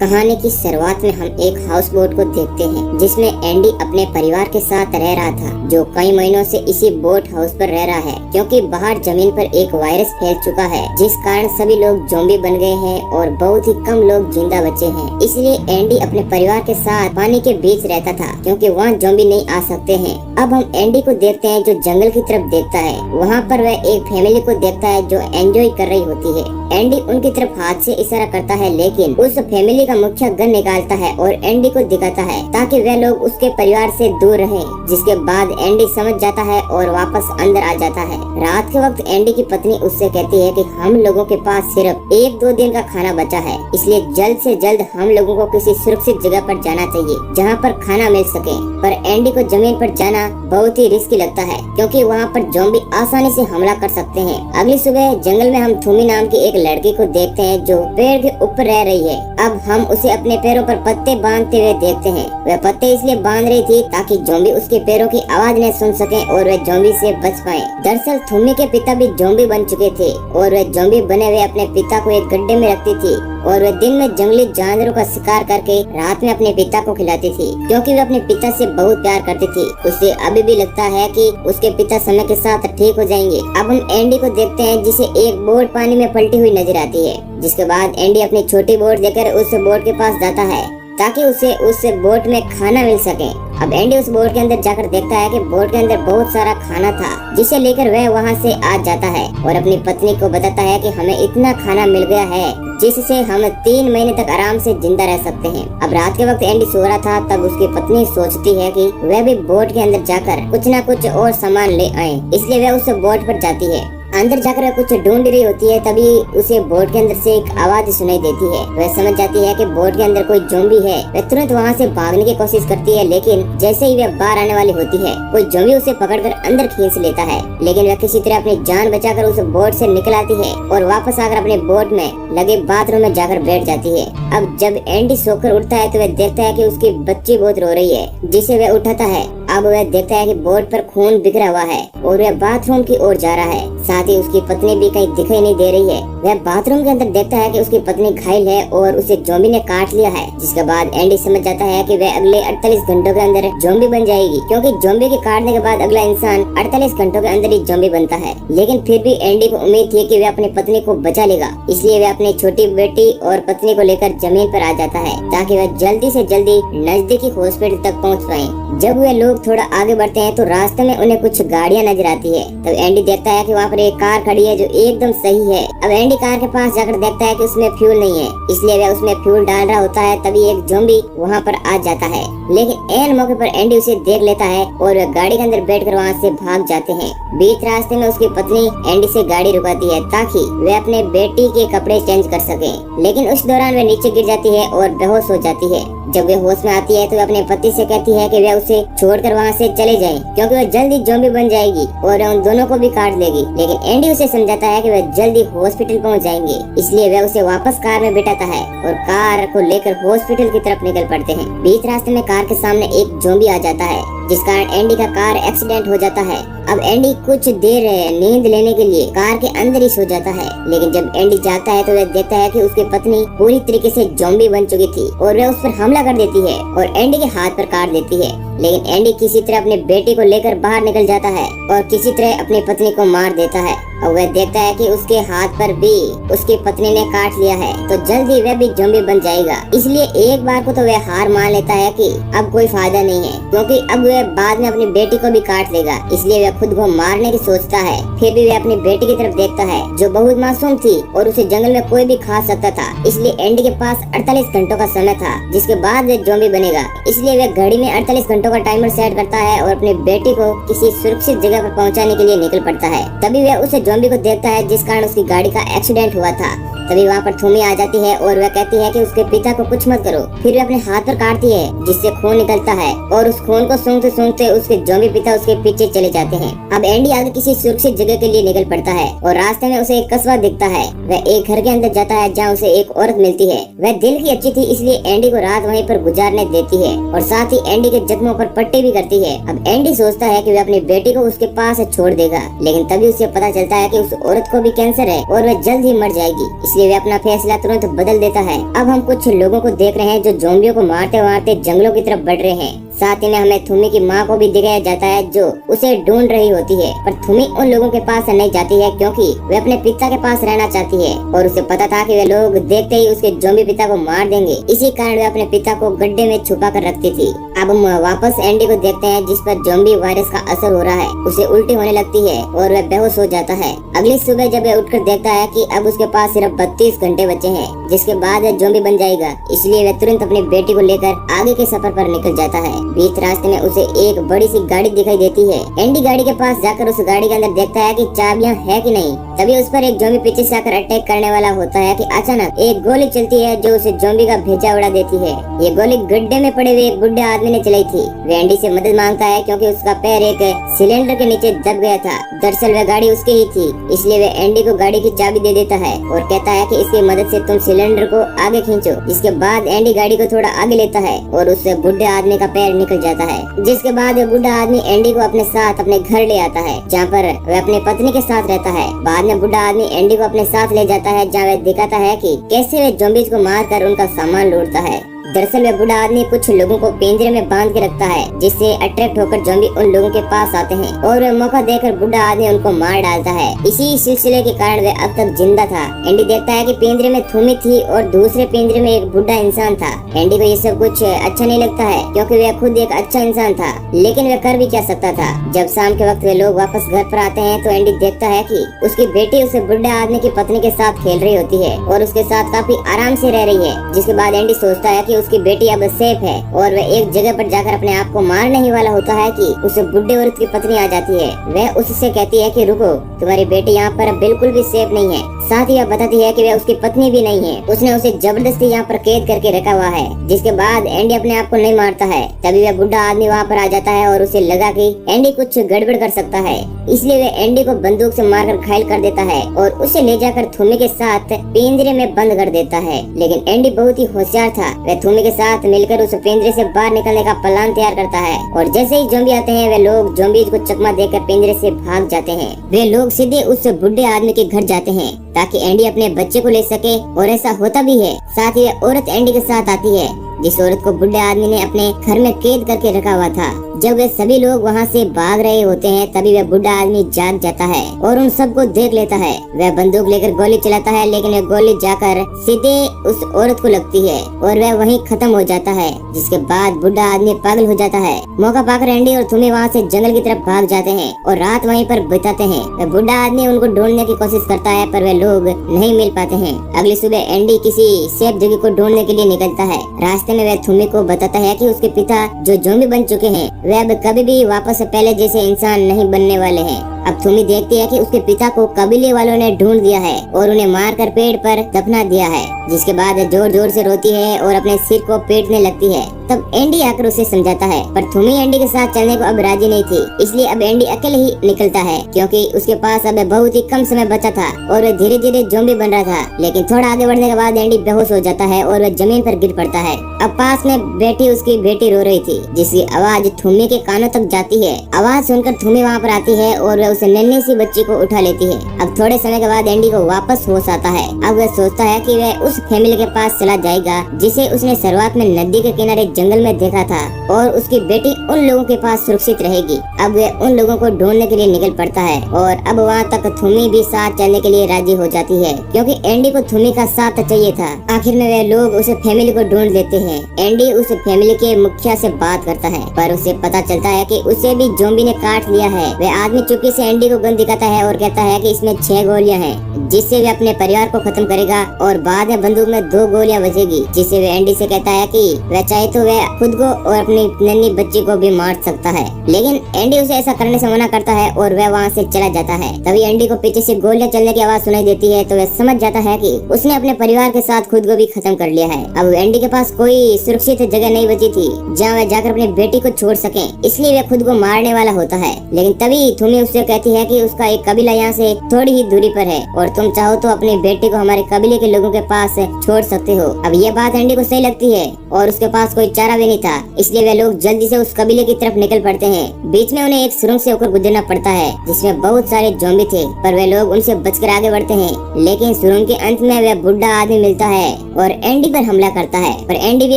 कहानी की शुरुआत में हम एक हाउस बोट को देखते हैं जिसमें एंडी अपने परिवार के साथ रह रहा था, जो कई महीनों से इसी बोट हाउस पर रह रहा है क्योंकि बाहर जमीन पर एक वायरस फैल चुका है जिस कारण सभी लोग ज़ॉम्बी बन गए हैं और बहुत ही कम लोग जिंदा बचे हैं। इसलिए एंडी अपने परिवार के साथ पानी के बीच रहता था क्योंकि वहाँ ज़ॉम्बी नहीं आ सकते हैं। अब हम एंडी को देखते हैं जो जंगल की तरफ देखता है। वहाँ पर वह एक फैमिली को देखता है जो एंजॉय कर रही होती है। एंडी उनकी तरफ हाथ से इशारा करता है लेकिन उस फैमिली का मुखिया गन निकालता है और एंडी को दिखाता है ताकि वे लोग उसके परिवार से दूर रहें। जिसके बाद एंडी समझ जाता है और वापस अंदर आ जाता है। रात के वक्त एंडी की पत्नी उससे कहती है कि हम लोगों के पास सिर्फ 1-2 दिन का खाना बचा है, इसलिए जल्द से जल्द हम लोगों को किसी सुरक्षित जगह पर जाना चाहिए जहाँ पर खाना मिल सके। पर एंडी को जमीन पर जाना बहुत ही रिस्की लगता है क्योंकि वहाँ पर ज़ॉम्बी आसानी से हमला कर सकते हैं। अगली सुबह जंगल में हम थूमी नाम की एक लड़की को देखते हैं जो पेड़ के ऊपर रह रही है। अब हम उसे अपने पैरों पर पत्ते बांधते हुए देखते हैं। वह पत्ते इसलिए बांध रही थी ताकि ज़ॉम्बी उसके पैरों की आवाज न सुन सके और वह ज़ॉम्बी से बच पाए। दरअसल थूमी के पिता भी ज़ॉम्बी बन चुके थे और वह ज़ॉम्बी बने हुए अपने पिता को एक गड्ढे में रखती थी और वह दिन में जंगली जानवरों का शिकार करके रात में अपने पिता को खिलाती थी क्योंकि वह अपने पिता से बहुत प्यार करती थी। उसे अभी भी लगता है कि उसके पिता समय के साथ ठीक हो जाएंगे। अब हम एंडी को देखते हैं जिसे एक बोट पानी में पलटी हुई नजर आती है। जिसके बाद एंडी अपनी छोटी बोट लेकर उस बोट के पास जाता है ताकि उसे उस बोट में खाना मिल सके। अब एंडी उस बोट के अंदर जाकर देखता है कि बोट के अंदर बहुत सारा खाना था जिसे लेकर वह वहां से आ जाता है और अपनी पत्नी को बताता है कि हमें इतना खाना मिल गया है जिससे हम 3 महीने तक आराम से जिंदा रह सकते हैं। अब रात के वक्त एंडी सो रहा था तब उसकी पत्नी सोचती है कि वह भी बोट के अंदर जाकर कुछ न कुछ और सामान ले आए, इसलिए वह उस बोट पर जाती है। अंदर जाकर वह कुछ ढूंढ रही होती है तभी उसे बोट के अंदर से एक आवाज सुनाई देती है। वह समझ जाती है कि बोट के अंदर कोई ज़ॉम्बी है। वह तुरंत वहां से भागने की कोशिश करती है लेकिन जैसे ही वह बाहर आने वाली होती है कोई ज़ॉम्बी उसे पकड़कर अंदर खींच लेता है। लेकिन वह किसी तरह अपनी जान बचाकर उस बोट से निकल आती है और वापस आकर अपने बोट में लगे बाथरूम में जाकर बैठ जाती है। अब जब एंडी सोकर उठता है तो वह देखता है कि उसकी बच्ची बहुत रो रही है जिसे वह उठाता है। अब वह देखता है कि बोट पर खून बिखरा हुआ है और वह बाथरूम की ओर जा रहा है। साथ ही उसकी पत्नी भी कहीं दिखाई नहीं दे रही है। वह बाथरूम के अंदर देखता है कि उसकी पत्नी घायल है और उसे ज़ॉम्बी ने काट लिया है। जिसके बाद एंडी समझ जाता है कि वह अगले 48 घंटों के अंदर ज़ॉम्बी बन जाएगी क्योंकि ज़ॉम्बी के काटने के बाद अगला इंसान 48 घंटों के अंदर ही ज़ॉम्बी बनता है। लेकिन फिर भी एंडी को उम्मीद थी कि वह अपनी पत्नी को बचा लेगा, इसलिए वह अपनी छोटी बेटी और पत्नी को लेकर जमीन पर आ जाता है ताकि वह जल्दी से जल्दी नजदीकी हॉस्पिटल तक पहुँच पाए। जब वे लोग थोड़ा आगे बढ़ते हैं तो रास्ते में उन्हें कुछ गाड़ियां नजर आती है। तब एंडी देखता है कि वहाँ पर एक कार खड़ी है जो एकदम सही है। अब एंडी कार के पास जाकर देखता है कि उसमें फ्यूल नहीं है, इसलिए वह उसमें फ्यूल डाल रहा होता है। तभी एक ज़ॉम्बी वहाँ पर आ जाता है लेकिन एन मौके पर एंडी उसे देख लेता है और वह गाड़ी के अंदर बैठकर वहाँ से भाग जाते हैं। बीच रास्ते में उसकी पत्नी एंडी से गाड़ी रुकाती है ताकि वे अपने बेटी के कपड़े चेंज कर सके, लेकिन उस दौरान वह नीचे गिर जाती है और बेहोश हो जाती है। जब वे होश में आती है तो अपने पति से कहती है कि वह उसे छोड़कर वहाँ से चले जाएं क्योंकि वह जल्दी ज़ॉम्बी बन जाएगी और उन दोनों को भी काट लेगी। लेकिन एंडी उसे समझाता है कि वह जल्दी हॉस्पिटल पहुँच जाएंगे, इसलिए वह उसे वापस कार में बिठाता है और कार को लेकर हॉस्पिटल की तरफ निकल पड़ते हैं। बीच रास्ते में कार के सामने एक ज़ॉम्बी आ जाता है जिस कारण एंडी का कार एक्सीडेंट हो जाता है। अब एंडी कुछ देर नींद लेने के लिए कार के अंदर ही सो जाता है, लेकिन जब एंडी जागता है तो वह देखता है कि उसकी पत्नी पूरी तरीके से ज़ॉम्बी बन चुकी थी और वह उस पर हमला कर देती है और एंडी के हाथ पर काट देती है। लेकिन एंडी किसी तरह अपनी बेटी को लेकर बाहर निकल जाता है और किसी तरह अपनी पत्नी को मार देता है। और वह देखता है कि उसके हाथ पर भी उसकी पत्नी ने काट लिया है तो जल्दी वह भी ज़ॉम्बी बन जाएगा। इसलिए एक बार को तो वह हार मान लेता है कि अब कोई फायदा नहीं है क्योंकि अब वह बाद में अपनी बेटी को भी काट लेगा, इसलिए वह खुद को मारने की सोचता है। फिर भी वह अपनी बेटी की तरफ देखता है जो बहुत मासूम थी और उसे जंगल में कोई भी खा सकता था, इसलिए एंडी के पास 48 घंटों का समय था जिसके बाद वह ज़ॉम्बी बनेगा। इसलिए वह घड़ी में 48 घंटों का टाइमर सेट करता है और अपनी बेटी को किसी सुरक्षित जगह पर पहुंचाने के लिए निकल पड़ता है। तभी वह उस ज़ॉम्बी को देखता है जिस कारण उसकी गाड़ी का एक्सीडेंट हुआ था। तभी वहाँ पर थूमी आ जाती है और वह कहती है कि उसके पिता को कुछ मत करो। फिर वह अपने हाथ पर काटती है जिससे खून निकलता है और उस खून को सूंघ सूंघते उसके ज़ॉम्बी पिता उसके पीछे चले जाते हैं। अब एंडी आगे किसी सुरक्षित जगह के लिए निकल पड़ता है और रास्ते में उसे एक कस्बा दिखता है। वह एक घर के अंदर जाता है जहाँ उसे एक औरत मिलती है। वह दिल की अच्छी थी, इसलिए एंडी को रात वहीं पर गुजारने देती है और साथ ही एंडी के जख्मों पर पट्टी भी करती है। अब एंडी सोचता है कि वह अपनी बेटी को उसके पास छोड़ देगा, लेकिन तभी उसे पता चलता है कि उस औरत को भी कैंसर है और वह जल्द ही मर जाएगी, इसलिए वह अपना फैसला तुरंत बदल देता है। अब हम कुछ लोगों को देख रहे हैं जो ज़ॉम्बियों को मारते मारते जंगलों की तरफ बढ़ रहे हैं। साथ ही में हमें थुमी की माँ को भी दिखाया जाता है जो उसे ढूंढ रही होती है, पर थुमी उन लोगों के पास नहीं जाती है क्योंकि वे अपने पिता के पास रहना चाहती है और उसे पता था कि वे लोग देखते ही उसके ज़ॉम्बी पिता को मार देंगे। इसी कारण वे अपने पिता को गड्ढे में छुपा कर रखती थी। अब हम वापस एंडी को देखते हैं जिस पर ज़ॉम्बी वायरस का असर हो रहा है। उसे उल्टी होने लगती है और वह बेहोश हो जाता है। अगली सुबह जब वह उठकर देखता है कि अब उसके पास सिर्फ 32 घंटे बचे हैं, जिसके बाद वह ज़ॉम्बी बन जाएगा, इसलिए वह तुरंत अपनी बेटी को लेकर आगे के सफर पर निकल जाता है। बीच रास्ते में उसे एक बड़ी सी गाड़ी दिखाई देती है। एंडी गाड़ी के पास जाकर उस गाड़ी के अंदर देखता है कि चाबियां है कि नहीं। तभी उस पर एक ज़ॉम्बी पीछे से आकर अटैक करने वाला होता है कि अचानक एक गोली चलती है जो उसे ज़ॉम्बी का भेजा उड़ा देती है। ये गोली गड्ढे में पड़े हुए एक बुढ़े आदमी ने चलाई थी। वह एंडी से मदद मांगता है क्योंकि उसका पैर एक सिलेंडर के नीचे दब गया था। दरअसल वह गाड़ी उसकी ही थी, इसलिए वह एंडी को गाड़ी की चाबी दे देता है और कहता है कि इसकी मदद से तुम सिलेंडर को आगे खींचो। जिसके बाद एंडी गाड़ी को थोड़ा आगे लेता है और उससे बुढ़े आदमी का पैर निकल जाता है। जिसके बाद बुढ़ा आदमी एंडी को अपने साथ अपने घर ले आता है जहाँ पर वह अपनी पत्नी के साथ रहता है। बाद में बुढ़ा आदमी एंडी को अपने साथ ले जाता है जहाँ वह दिखाता है कि कैसे वह ज़ॉम्बीज़ को मारकर उनका सामान लूटता है। दरअसल वह बुढ़ा आदमी कुछ लोगों को पिंजरे में बांध के रखता है जिससे अट्रैक्ट होकर ज़ॉम्बी उन लोगों के पास आते हैं और वह मौका देकर बुढ़ा आदमी उनको मार डालता है। इसी सिलसिले के कारण वह अब तक जिंदा था। एंडी देखता है कि पिंजरे में थुमी थी और दूसरे पिंजरे में एक बुढ़ा इंसान था। एंडी को ये सब कुछ अच्छा नहीं लगता है क्योंकि वह खुद एक अच्छा इंसान था, लेकिन वह कर भी क्या सकता था। जब शाम के वक्त वे लोग वापस घर पर आते हैं तो एंडी देखता है कि उसकी बेटी उसे बुढ़े आदमी की पत्नी के साथ खेल रही होती है और उसके साथ काफी आराम से रह रही है। जिसके बाद एंडी सोचता है कि उसकी बेटी अब सेफ है और वह एक जगह पर जाकर अपने आप को मारने ही वाला होता है कि उसे बुढ़े औरत की पत्नी आ जाती है। वह उससे कहती है कि रुको, तुम्हारी बेटी यहाँ पर बिल्कुल भी सेफ नहीं है। साथ ही वह बताती है कि वह उसकी पत्नी भी नहीं है, उसने उसे जबरदस्ती यहाँ पर कैद करके रखा हुआ है। जिसके बाद एंडी अपने आप को नहीं मारता है। तभी वह बुढ़ा आदमी वहाँ पर आ जाता है और उसे लगा कि एंडी कुछ गड़बड़ कर सकता है, इसलिए वह एंडी को बंदूक से मारकर घायल कर देता है और उसे ले जाकर थुमी के साथ पिंजरे में बंद कर देता है। लेकिन एंडी बहुत ही होशियार था। वह थुमी के साथ मिलकर उस पिंजरे से बाहर निकलने का प्लान तैयार करता है और जैसे ही ज़ॉम्बी आते हैं वे लोग ज़ॉम्बीज़ को चकमा देकर पिंजरे से भाग जाते हैं। वे लोग सीधे उस बुढ़े आदमी के घर जाते हैं ताकि एंडी अपने बच्चे को ले सके और ऐसा होता भी है। साथ ही वह औरत एंडी के साथ आती है जिस औरत को बुढ़े आदमी ने अपने घर में कैद करके रखा हुआ था। जब वे सभी लोग वहाँ से भाग रहे होते हैं तभी वह बुढ़ा आदमी जाग जाता है और उन सबको देख लेता है। वह बंदूक लेकर गोली चलाता है, लेकिन वह गोली जाकर सीधे उस औरत को लगती है और वह वहीं खत्म हो जाता है। जिसके बाद बुढ़ा आदमी पागल हो जाता है। मौका पाकर एंडी और थुमी वहाँ से जंगल की तरफ भाग जाते हैं और रात वहीं पर बिताते हैं। वह बुढ़ा आदमी उनको ढूंढने की कोशिश करता है पर वे लोग नहीं मिल पाते हैं। अगली सुबह एंडी किसी सेफ जगह को ढूंढने के लिए निकलता है। रास्ते में वह थुमी को बताता है कि उसके पिता जो ज़ॉम्बी बन चुके हैं वे अब कभी भी वापस पहले जैसे इंसान नहीं बनने वाले हैं। अब थुमी देखती है कि उसके पिता को कबीले वालों ने ढूंढ दिया है और उन्हें मारकर पेड़ पर दफना दिया है। जिसके बाद जोर जोर से रोती है और अपने सिर को पीटने लगती है। तब एंडी आकर उसे समझाता है, पर थुमी एंडी के साथ चलने को अब राजी नहीं थी, इसलिए अब एंडी अकेले ही निकलता है क्योंकि उसके पास अब बहुत ही कम समय बचा था और वह धीरे धीरे ज़ॉम्बी बन रहा था। लेकिन थोड़ा आगे बढ़ने के बाद एंडी बेहोश हो जाता है और वह जमीन पर गिर पड़ता है। अब पास में बैठी उसकी बेटी रो रही थी जिसकी आवाज थुमी के कानों तक जाती है। आवाज सुनकर थुमी वहाँ पर आती है और वह उस नन्ही सी बच्ची को उठा लेती है। अब थोड़े समय के बाद एंडी को वापस होश आता है। अब वह सोचता है कि वह उस फैमिली के पास चला जाएगा जिसे उसने शुरुआत में नदी के किनारे जंगल में देखा था और उसकी बेटी उन लोगों के पास सुरक्षित रहेगी। अब वह उन लोगों को ढूंढने के लिए निकल पड़ता है और अब वहाँ तक थुमी भी साथ चलने के लिए राजी हो जाती है क्योंकि एंडी को थुमी का साथ चाहिए था। आखिर में वे लोग उस फैमिली को ढूंढ लेते हैं। एंडी उस फैमिली के मुखिया से बात करता है पर उसे पता चलता है कि उसे भी ज़ॉम्बी ने काट लिया है। वह आदमी चुपके से से एंडी को गन दिखाता है और कहता है कि इसमें 6 गोलियां हैं, जिससे वे अपने परिवार को खत्म करेगा और बाद में बंदूक में 2 गोलियां बचेगी, जिससे वे एंडी से कहता है कि वह चाहे तो वह खुद को और अपनी नन्ही बच्ची को भी मार सकता है। लेकिन एंडी उसे ऐसा करने से मना करता है और वह वहाँ से चला जाता है। तभी एंडी को पीछे से गोलियां चलने की आवाज सुनाई देती है, तो वह समझ जाता है कि उसने अपने परिवार के साथ खुद को भी खत्म कर लिया है। अब एंडी के पास कोई सुरक्षित जगह नहीं बची थी जहाँ वह जाकर अपनी बेटी को छोड़ सके, इसलिए वह खुद को मारने वाला होता है। लेकिन तभी थूमी उससे कहती है कि उसका एक कबीला यहाँ से थोड़ी ही दूरी पर है और तुम चाहो तो अपनी बेटी को हमारे कबीले के लोगों के पास छोड़ सकते हो। अब ये बात एंडी को सही लगती है और उसके पास कोई चारा भी नहीं था, इसलिए वे लोग जल्दी से उस कबीले की तरफ निकल पड़ते हैं। बीच में उन्हें एक सुरंग से होकर गुजरना पड़ता है जिसमें बहुत सारे ज़ॉम्बी थे, पर वे लोग उनसे बचकर आगे बढ़ते हैं। लेकिन सुरंग के अंत में वह बुढ़ा आदमी मिलता है और एंडी पर हमला करता है, पर एंडी भी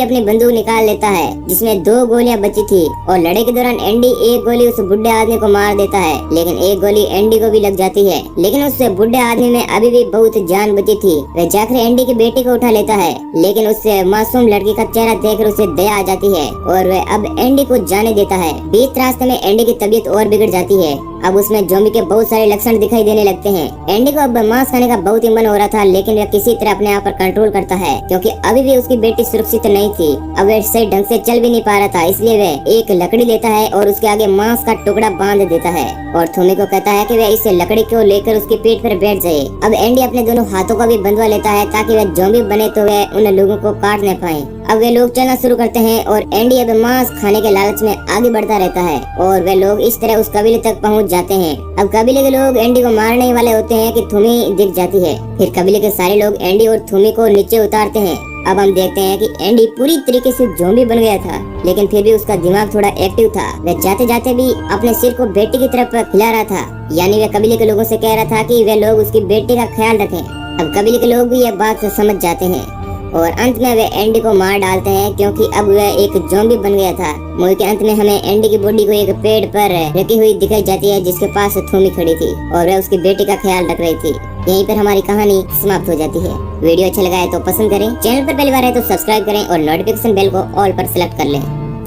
अपनी बंदूक निकाल लेता है जिसमें 2 गोलियां बची थी और लड़ाई के दौरान एंडी एक गोली उस बुढ़े आदमी को मार देता है, लेकिन एक गोली एंडी को भी लग जाती है। लेकिन उस बुढ़े आदमी में अभी भी बहुत जान बची थी। वह जाकर एंडी की बेटी को उठा लेता है, लेकिन उससे मासूम लड़की का चेहरा देखकर उसे दया आ जाती है और वह अब एंडी को जाने देता है। बीच रास्ते में एंडी की तबीयत और बिगड़ जाती है। अब उसमें ज़ॉम्बी के बहुत सारे लक्षण दिखाई देने लगते हैं। एंडी को अब मांस खाने का बहुत ही मन हो रहा था, लेकिन वह किसी तरह अपने आप पर कंट्रोल करता है क्योंकि अभी भी उसकी बेटी सुरक्षित नहीं थी। अब वह सही ढंग से चल भी नहीं पा रहा था, इसलिए वह एक लकड़ी लेता है और उसके आगे मांस का टुकड़ा बांध देता है और थूमी को कहता है कि वह इस लकड़ी को लेकर उसके पेट पर बैठ जाए। अब एंडी अपने दोनों हाथों को भी बंधवा लेता है ताकि वह ज़ॉम्बी बने तो वह उन लोगों को काट न पाए। अब वे लोग चलना शुरू करते हैं और एंडी अब मांस खाने के लालच में आगे बढ़ता रहता है और वे लोग इस तरह उस कबीले तक पहुंच जाते हैं। अब कबीले के लोग एंडी को मारने ही वाले होते हैं कि थूमी दिख जाती है। फिर कबीले के सारे लोग एंडी और थूमी को नीचे उतारते हैं। अब हम देखते हैं कि एंडी पूरी तरीके से ज़ॉम्बी बन गया था, लेकिन फिर भी उसका दिमाग थोड़ा एक्टिव था। वह जाते जाते भी अपने सिर को बेटी की तरफ हिला रहा था, यानी वह कबीले के लोगों से कह रहा था कि वे लोग उसकी बेटी का ख्याल रखें। अब कबीले के लोग भी यह बात समझ जाते हैं और अंत में वे एंडी को मार डालते हैं क्योंकि अब वह एक ज़ॉम्बी बन गया था। मूवी के अंत में हमें एंडी की बॉडी को एक पेड़ पर रखी हुई दिखाई जाती है जिसके पास थूमी खड़ी थी और वह उसकी बेटी का ख्याल रख रही थी। यहीं पर हमारी कहानी समाप्त हो जाती है। वीडियो अच्छा लगा है तो पसंद करें, चैनल पर पहली बार है तो सब्सक्राइब करें और नोटिफिकेशन बेल को ऑल पर सिलेक्ट कर लें।